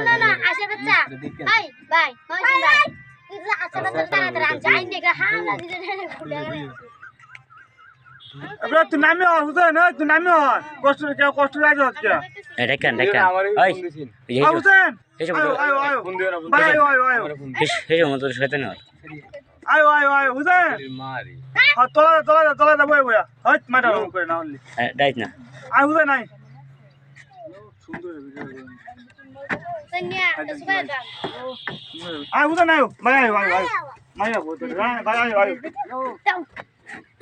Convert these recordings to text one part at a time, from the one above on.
না না আসে বাচ্চা হাই বাই বাই তুই আসে বাচ্চা তাড়াতাড়ি আন যাই দেখা হ্যাঁ না দিতে খুলে এবার তুই নামি হুসেন তুই নামি কষ্ট লাগে হচ্ছে দেখেন ওই হুসেন আয়ো ভাই আয়ো সেই মতো শয়তান আয়ো হুসেন তোলা দা বই বইয়া হট মাটা করে না হলি ডাইট না আয় হুসেন নাই সন্ধ্যা সুবাদা আয় হুসেন আয়ো ভাই আয়ো মাইয়া বলতে ভাই আয়ো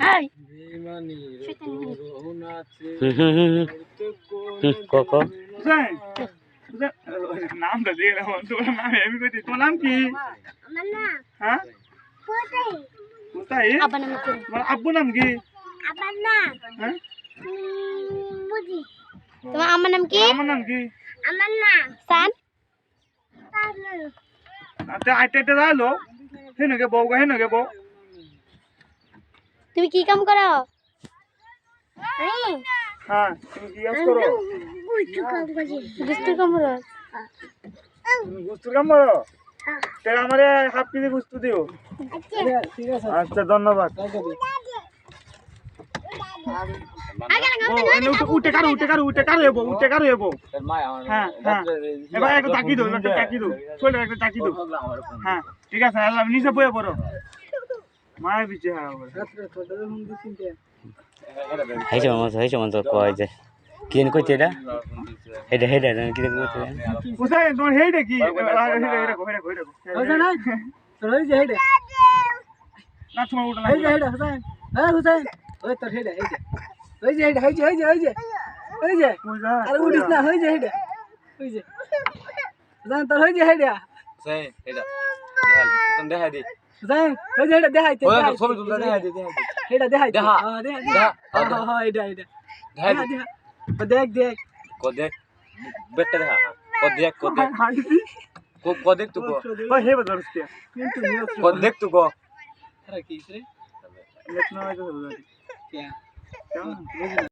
হাই কোকো হুসেন নামটা দিয়ে তোর নাম এমনি কইতি তোর নাম কি আমার না হ্যাঁ কোথায় আব্বা নাম কি তোমার আব্বু নাম কি আব্বার নাম হ্যাঁ বুঝি তোমার আমার নাম কি আমার নাম কি আমার নাম সান আতে আইতে দালো হেনকে বউ বউ তুমি কি কাম করো হ্যাঁ তুমি কি কাজ করো গুস্তু কাম করো তুমি গুস্তু কাম করো তাহলে আমারে হাফ কেজি গুস্তু দিও ঠিক আছে আচ্ছা ধন্যবাদ উঠে কারো এবো হ্যাঁ এবার একটা তাকি দাও চলে একটা তাকি দাও হ্যাঁ ঠিক আছে আল্লাহ নিচে বয়ে পড়ো মায়ের পিছে হ্যাঁ হেইছে মতো কয় যে কিন কইতে এটা হেডা কি কইতে কোথায় তোমার হেইডে কি ওই যে হেডে না তোমার উঠে না এই যে হেডে হুসাইন হ্যাঁ হুসাইন ওই তোর হেডে ওই যে হেডে ওই যে আরে উড়িস না ওই যে হেডে ওই যে হুসাইন তোর ওই যে হেডে সেই এটা দেখা দি হুসাইন ওই যে হেডে দেখাইতে ওই ছবি তুলতে দেখা দি হেডে দেখাইতে দেখা হ্যাঁ এটা দেখ কো দেখ বেটা দেখা কো দেখ তু ওই হে বদরস কে কো দেখ তু কো আরে কি রে লেখনা হয় তো क्या क्या